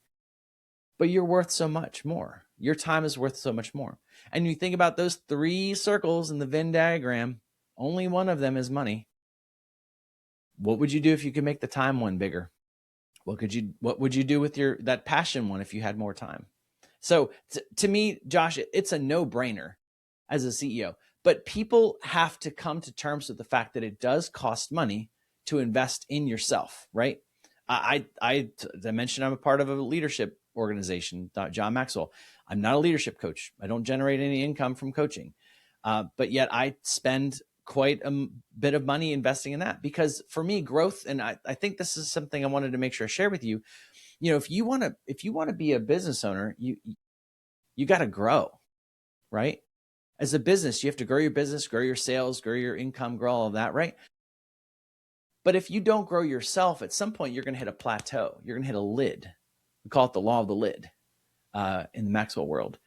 but you're worth so much more. Your time is worth so much more. And you think about those 3 circles in the Venn diagram, only one of them is money. What would you do if you could make the time one bigger? What would you do with that passion one if you had more time? So to me, Josh, it's a no-brainer as a CEO, but people have to come to terms with the fact that it does cost money to invest in yourself, right? I mentioned, I'm a part of a leadership organization, John Maxwell. I'm not a leadership coach. I don't generate any income from coaching, but yet I spend quite a bit of money investing in that, because for me, growth, and I think this is something I wanted to make sure I share with you. If you want to be a business owner, you got to grow, right? As a business, you have to grow your business, grow your sales, grow your income, grow all of that, right? But if you don't grow yourself, at some point, you're going to hit a plateau. You're going to hit a lid. We call it the law of the lid in the Maxwell world.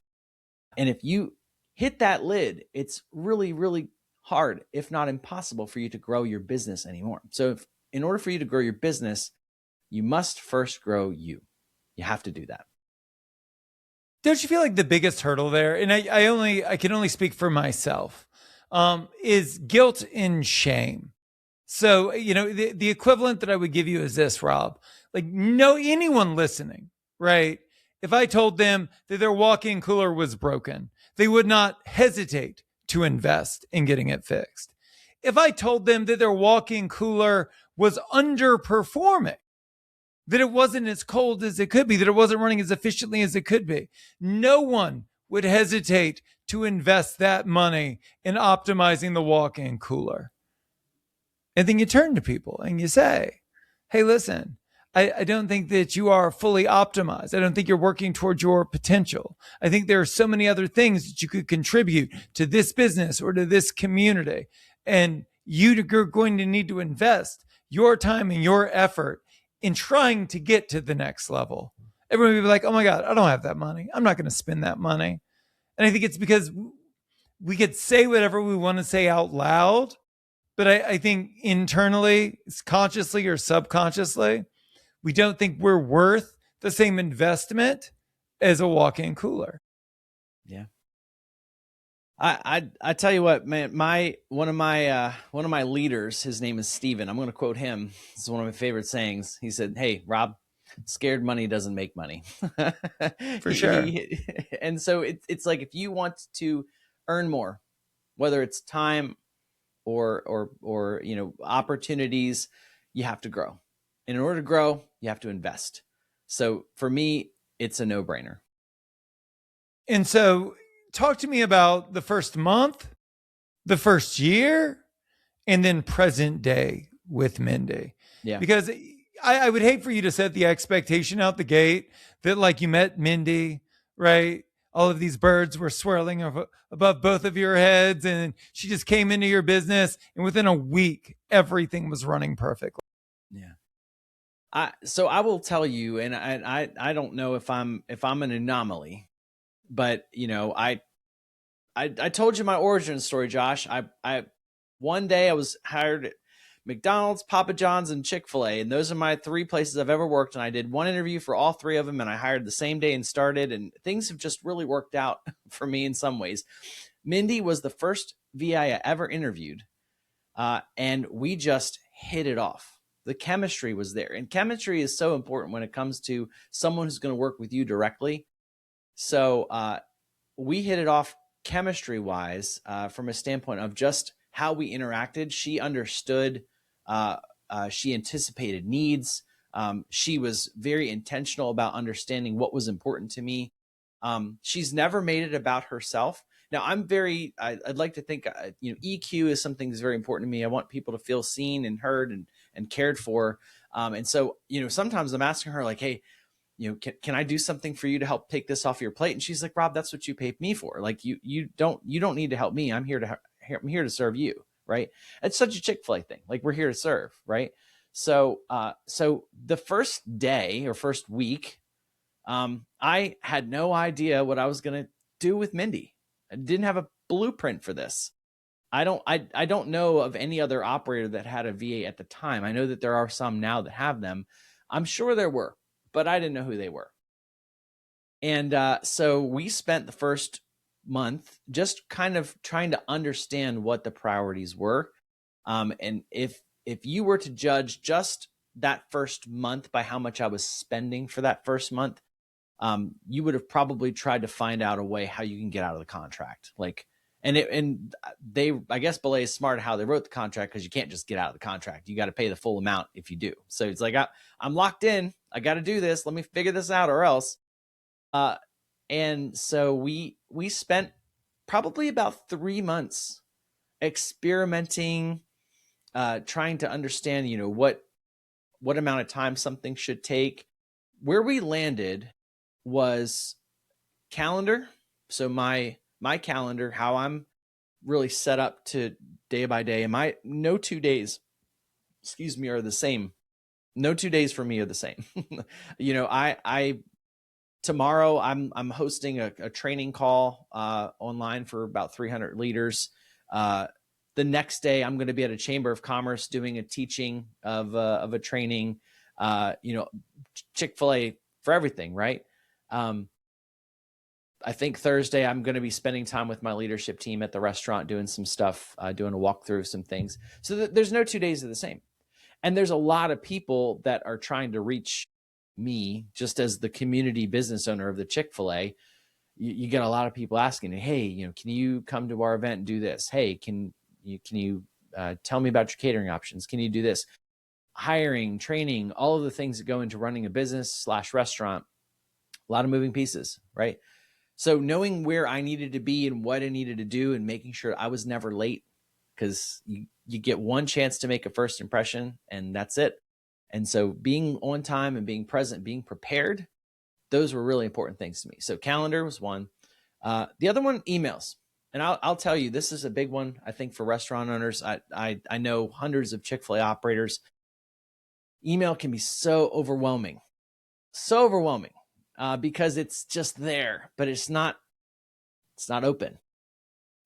And if you hit that lid, it's really, really hard, if not impossible, for you to grow your business anymore. So in order for you to grow your business, you must first grow you. You have to do that. Don't you feel like the biggest hurdle there, and I can only speak for myself, is guilt and shame? So, the equivalent that I would give you is this, Rob. Like, anyone listening, right? If I told them that their walk-in cooler was broken, they would not hesitate to invest in getting it fixed. If I told them that their walk-in cooler was underperforming, that it wasn't as cold as it could be, that it wasn't running as efficiently as it could be, no one would hesitate to invest that money in optimizing the walk-in cooler. And then you turn to people and you say, hey, listen, I don't think that you are fully optimized. I don't think you're working towards your potential. I think there are so many other things that you could contribute to this business or to this community. And you're going to need to invest your time and your effort in trying to get to the next level. Everyone will be like, oh my God, I don't have that money. I'm not going to spend that money. And I think it's because we could say whatever we want to say out loud, but I think internally, consciously or subconsciously, we don't think we're worth the same investment as a walk-in cooler. Yeah. I tell you what, man, one of my leaders, his name is Steven. I'm going to quote him. This is one of my favorite sayings. He said, "Hey, Rob, scared money doesn't make money." For sure. And so it's like, if you want to earn more, whether it's time or opportunities, you have to grow. And in order to grow, you have to invest. So for me, it's a no-brainer. And so talk to me about the first month, the first year, and then present day with Mindy. Yeah. Because I would hate for you to set the expectation out the gate that like you met Mindy, right? All of these birds were swirling above both of your heads, and she just came into your business, and within a week, everything was running perfectly. Yeah. So I will tell you, and I don't know if I'm an anomaly, but I told you my origin story, Josh. I one day I was hired at McDonald's, Papa John's, and Chick-fil-A, and those are my three places I've ever worked. And I did one interview for all three of them, and I hired the same day and started. And things have just really worked out for me in some ways. Mindy was the first VI I ever interviewed, and we just hit it off. The chemistry was there, and chemistry is so important when it comes to someone who's going to work with you directly. So we hit it off chemistry wise, from a standpoint of just how we interacted. She understood, she anticipated needs. She was very intentional about understanding what was important to me. She's never made it about herself. Now I'd like to think, EQ is something that's very important to me. I want people to feel seen and heard and cared for. And so, sometimes I'm asking her like, hey, can I do something for you to help take this off your plate? And she's like, Rob, that's what you paid me for. Like, you don't need to help me. I'm here to serve you. Right. It's such a Chick-fil-A thing. Like, we're here to serve. Right. So the first day or first week, I had no idea what I was going to do with Mindy. I didn't have a blueprint for this. I don't know of any other operator that had a VA at the time. I know that there are some now that have them. I'm sure there were, but I didn't know who they were. And so we spent the first month just kind of trying to understand what the priorities were. And if you were to judge just that first month by how much I was spending for that first month, you would have probably tried to find out a way how you can get out of the contract. Like, I guess Belay is smart how they wrote the contract, because you can't just get out of the contract. You got to pay the full amount if you do. So it's like, I'm locked in. I got to do this. Let me figure this out or else. And so we spent probably about 3 months experimenting, trying to understand, what amount of time something should take. Where we landed was calendar. So my calendar, how I'm really set up to day by day, and no 2 days, are the same. No 2 days for me are the same. Tomorrow I'm hosting a training call online for about 300 leaders. The next day I'm going to be at a Chamber of Commerce doing a teaching of a training. Chick-fil-A for everything, right? I think Thursday I'm going to be spending time with my leadership team at the restaurant doing some stuff, doing a walkthrough of some things. So there's no 2 days of the same. And there's a lot of people that are trying to reach me, just as the community business owner of the Chick-fil-A. You get a lot of people asking, hey, can you come to our event and do this? Hey, can you tell me about your catering options? Can you do this? Hiring, training, all of the things that go into running a business / restaurant. A lot of moving pieces, right? So knowing where I needed to be and what I needed to do and making sure I was never late, because you get one chance to make a first impression and that's it. And so being on time and being present, being prepared, those were really important things to me. So calendar was one. The other one, emails. And I'll tell you, this is a big one, I think, for restaurant owners. I know hundreds of Chick-fil-A operators. Email can be so overwhelming because it's just there, but it's not open.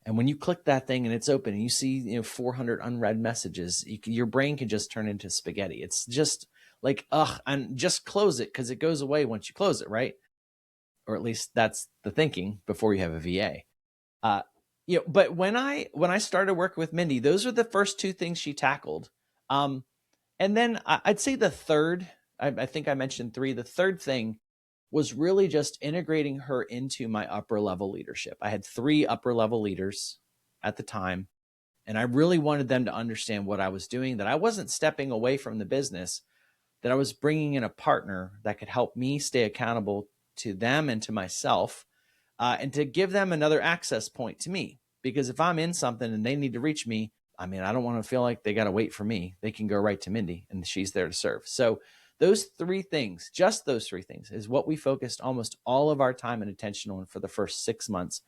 And when you click that thing and it's open and you see 400 unread messages, your brain can just turn into spaghetti. It's just like, and just close it because it goes away once you close it, right? Or at least that's the thinking before you have a VA. But when I started working with Mindy, those are the first two things she tackled. And then I'd say the third, I think I mentioned three. The third thing was really just integrating her into my upper level leadership. I had 3 upper level leaders at the time, and I really wanted them to understand what I was doing, that I wasn't stepping away from the business, that I was bringing in a partner that could help me stay accountable to them and to myself, and to give them another access point to me. Because if I'm in something and they need to reach me, I don't want to feel like they got to wait for me. They can go right to Mindy and she's there to serve. So those 3 things, just those 3 things, is what we focused almost all of our time and attention on for the first 6 months.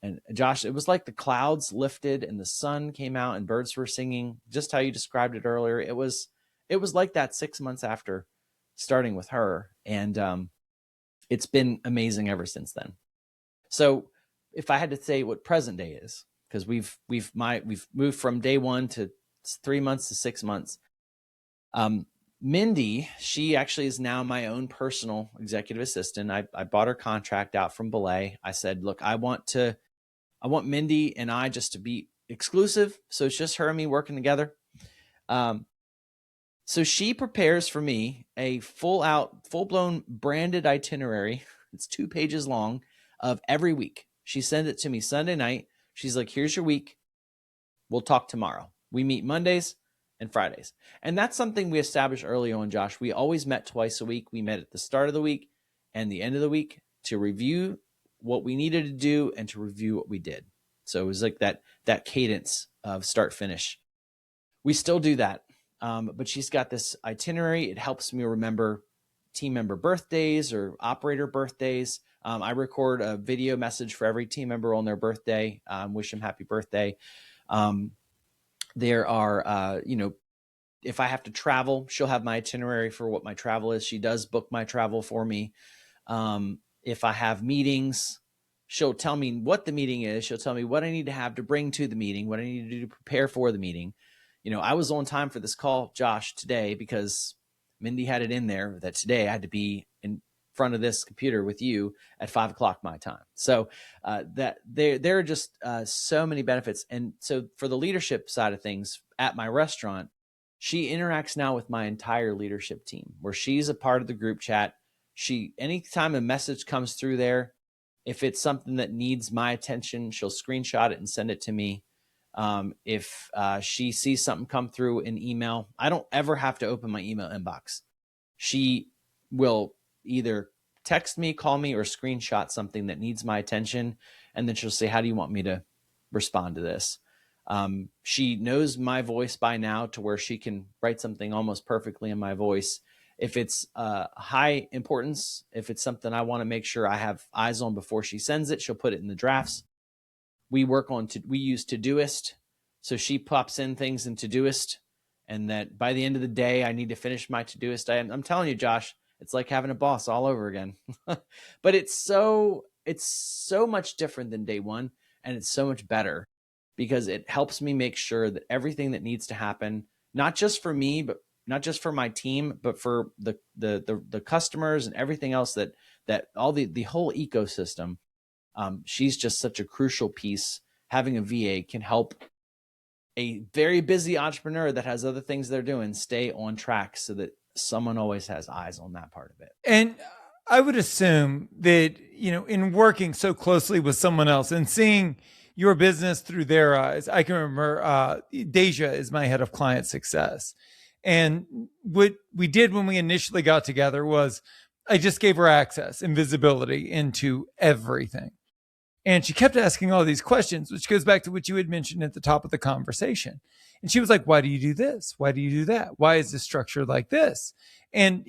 And Josh, it was like the clouds lifted and the sun came out and birds were singing, just how you described it earlier. It was like that 6 months after starting with her. And it's been amazing ever since then. So if I had to say what present day is, because we've moved from day 1 to 3 months to 6 months. Mindy, she actually is now my own personal executive assistant. I bought her contract out from Belay. I said, look, I want Mindy and I just to be exclusive. So it's just her and me working together. So she prepares for me a full-blown branded itinerary. It's 2 pages long of every week. She sends it to me Sunday night. She's like, here's your week. We'll talk tomorrow. We meet Mondays and Fridays. And that's something we established early on, Josh. We always met twice a week. We met at the start of the week and the end of the week to review what we needed to do and to review what we did. So it was like that cadence of start finish. We still do that. But she's got this itinerary. It helps me remember team member birthdays or operator birthdays. I record a video message for every team member on their birthday. Wish them happy birthday. There are, if I have to travel, she'll have my itinerary for what my travel is. She does book my travel for me. If I have meetings, she'll tell me what the meeting is. She'll tell me what I need to have to bring to the meeting, what I need to do to prepare for the meeting. I was on time for this call, Josh, today because Mindy had it in there that today I had to be in front of this computer with you at 5 o'clock my time. So that there are just so many benefits. And so for the leadership side of things at my restaurant, she interacts now with my entire leadership team where she's a part of the group chat. Anytime a message comes through there, if it's something that needs my attention, she'll screenshot it and send it to me. If she sees something come through in email, I don't ever have to open my email inbox. She will either text me, call me, or screenshot something that needs my attention. And then she'll say, how do you want me to respond to this? She knows my voice by now to where she can write something almost perfectly in my voice. If it's high importance, if it's something I want to make sure I have eyes on before she sends it, she'll put it in the drafts. We use Todoist. So she pops in things in Todoist, and that by the end of the day, I need to finish my Todoist. I'm telling you, Josh, it's like having a boss all over again. But it's so much different than day 1, and it's so much better because it helps me make sure that everything that needs to happen, not just for me, but not just for my team, but for the customers and everything else that all the whole ecosystem. She's just such a crucial piece. Having a VA can help a very busy entrepreneur that has other things they're doing stay on track so that someone always has eyes on that part of it. And I would assume that, in working so closely with someone else and seeing your business through their eyes, I can remember Deja is my head of client success. And what we did when we initially got together was I just gave her access and visibility into everything. And she kept asking all these questions, which goes back to what you had mentioned at the top of the conversation. And she was like, why do you do this? Why do you do that? Why is this structured like this? And,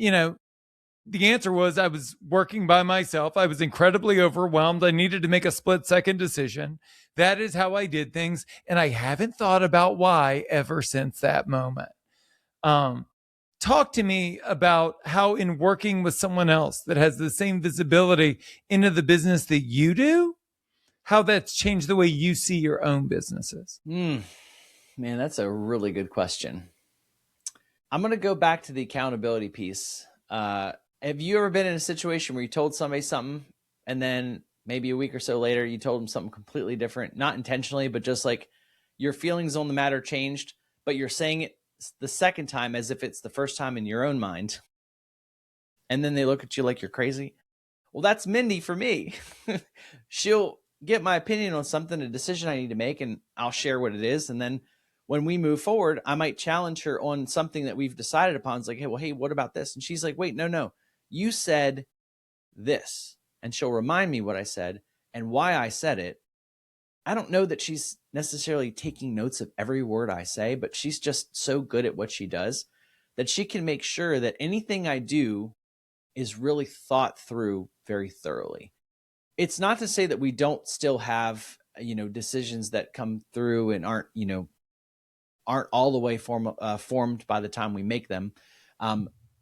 the answer was I was working by myself. I was incredibly overwhelmed. I needed to make a split-second decision. That is how I did things. And I haven't thought about why ever since that moment. Talk to me about how, in working with someone else that has the same visibility into the business that you do, how that's changed the way you see your own businesses. Man, that's a really good question. I'm going to go back to the accountability piece. Have you ever been in a situation where you told somebody something and then maybe a week or so later you told them something completely different, not intentionally, but just like your feelings on the matter changed, but you're saying it the second time as if it's the first time in your own mind. And then they look at you like you're crazy. Well, that's Mindy for me. She'll get my opinion on something, a decision I need to make, and I'll share what it is. And then when we move forward, I might challenge her on something that we've decided upon. It's like, hey, what about this? And she's like, wait, no, you said this. And she'll remind me what I said and why I said it. I don't know that she's necessarily taking notes of every word I say, but she's just so good at what she does that she can make sure that anything I do is really thought through very thoroughly. It's not to say that we don't still have, decisions that come through and aren't all the way formed by the time we make them.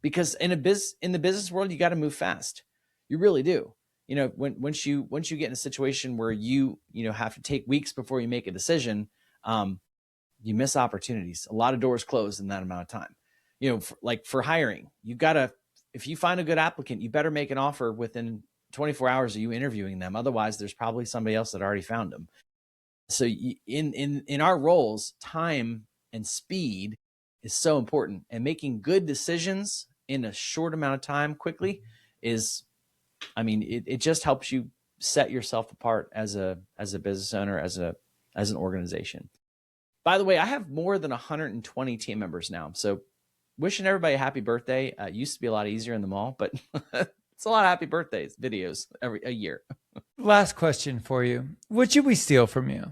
Because in the business world, you got to move fast. You really do. Once you get in a situation where you have to take weeks before you make a decision, you miss opportunities. A lot of doors close in that amount of time. For hiring, if you find a good applicant, you better make an offer within 24 hours of you interviewing them. Otherwise, there's probably somebody else that already found them. So in our roles, time and speed is so important, and making good decisions in a short amount of time quickly it just helps you set yourself apart as a business owner, as an organization. By the way, I have more than 120 team members now. So wishing everybody a happy birthday. It used to be a lot easier in the mall, but it's a lot of happy birthdays videos a year. Last question for you. What should we steal from you?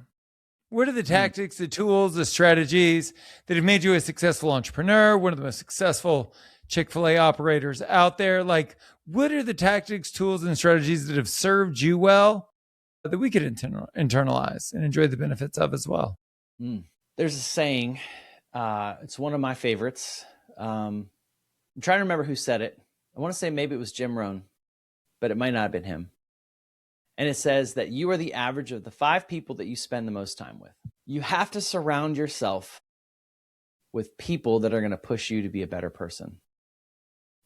What are the tactics, the tools, the strategies that have made you a successful entrepreneur, one of the most successful Chick-fil-A operators out there? Like, what are the tactics, tools, and strategies that have served you well that we could internalize and enjoy the benefits of as well? There's a saying. It's one of my favorites. I'm trying to remember who said it. I want to say maybe it was Jim Rohn, but it might not have been him. And it says that you are the average of the 5 people that you spend the most time with. You have to surround yourself with people that are going to push you to be a better person.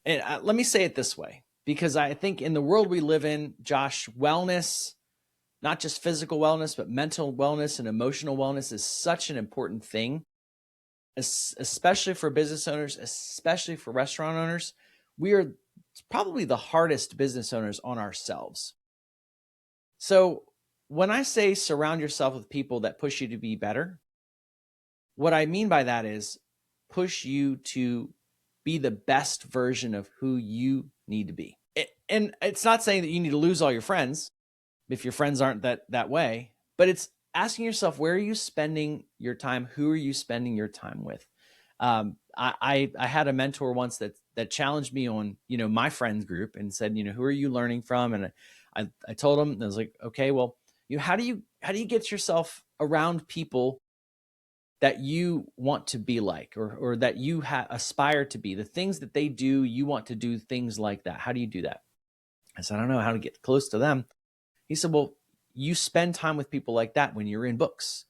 And let me say it this way, because I think in the world we live in, Josh, wellness, not just physical wellness, but mental wellness and emotional wellness is such an important thing, especially for business owners, especially for restaurant owners. We are probably the hardest business owners on ourselves. So when I say surround yourself with people that push you to be better, what I mean by that is push you to be the best version of who you need to be. And it's not saying that you need to lose all your friends if your friends aren't that way, but it's asking yourself, where are you spending your time? Who are you spending your time with? I had a mentor once that challenged me on, my friends group and said, who are you learning from? And I told him, and I was like, okay, well, how do you get yourself around people that you want to be like, or that you aspire to be? The things that they do, you want to do things like that. How do you do that? I said, I don't know how to get close to them. He said, well, you spend time with people like that when you're in books,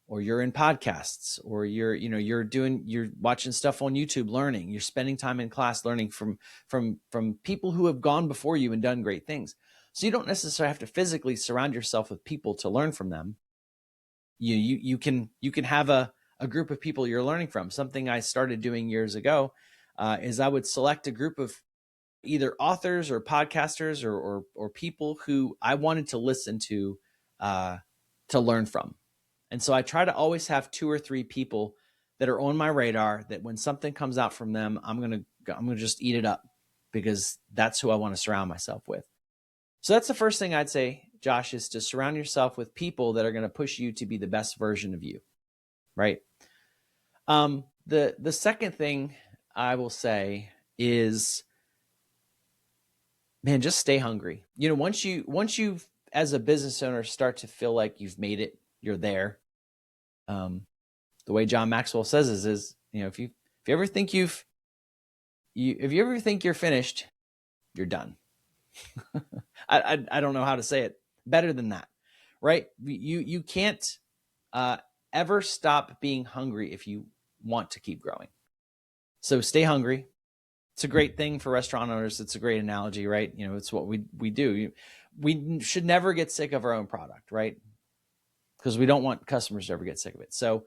or you're in podcasts, or you're watching stuff on YouTube, learning. You're spending time in class learning from people who have gone before you and done great things. So you don't necessarily have to physically surround yourself with people to learn from them. You can have a group of people you're learning from. Something I started doing years ago is I would select a group of either authors or podcasters or people who I wanted to listen to learn from. And so I try to always have 2 or 3 people that are on my radar that when something comes out from them, I'm gonna just eat it up. because that's who I want to surround myself with. So that's the first thing I'd say, Josh, is to surround yourself with people that are going to push you to be the best version of you, right? The second thing I will say is, man, just stay hungry. Once you as a business owner start to feel like you've made it, you're there. The way John Maxwell says is if you ever think if you ever think you're finished, you're done. I don't know how to say it better than that, right? You can't ever stop being hungry if you want to keep growing. So stay hungry. It's a great thing for restaurant owners. It's a great analogy, right? It's what we do. We should never get sick of our own product, right? Because we don't want customers to ever get sick of it. So,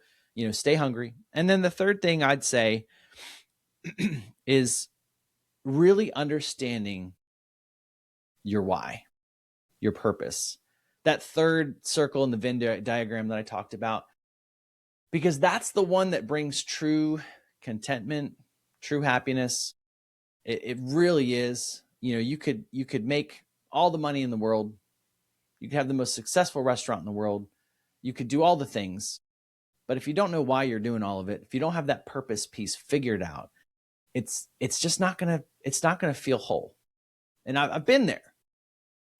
stay hungry. And then the third thing I'd say is really understanding your why, your purpose. That third circle in the Venn diagram that I talked about, because that's the one that brings true contentment, true happiness. It really is. You could make all the money in the world. You could have the most successful restaurant in the world. You could do all the things. But if you don't know why you're doing all of it, if you don't have that purpose piece figured out, it's just not gonna feel whole. And I've been there.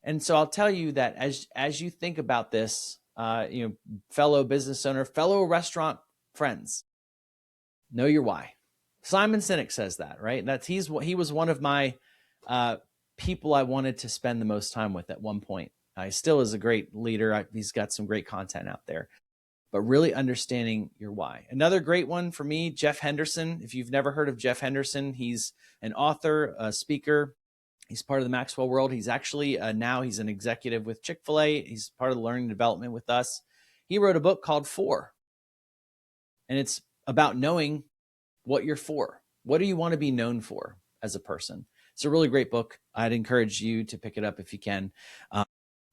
And so I'll tell you that as you think about this, fellow business owner, fellow restaurant friends, know your why. Simon Sinek says that, right? He was one of my people I wanted to spend the most time with at one point. He still is a great leader. He's got some great content out there, but really understanding your why. Another great one for me, Jeff Henderson. If you've never heard of Jeff Henderson, he's an author, a speaker. He's part of the Maxwell world. He's actually now he's an executive with Chick-fil-A. He's part of the learning development with us. He wrote a book called For, and it's about knowing what you're for. What do you want to be known for as a person? It's a really great book. I'd encourage you to pick it up if you can.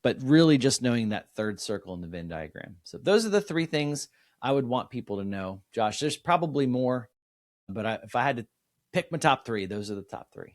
But really just knowing that third circle in the Venn diagram. So those are the three things I would want people to know. Josh, there's probably more, but if I had to pick my top three, those are the top three.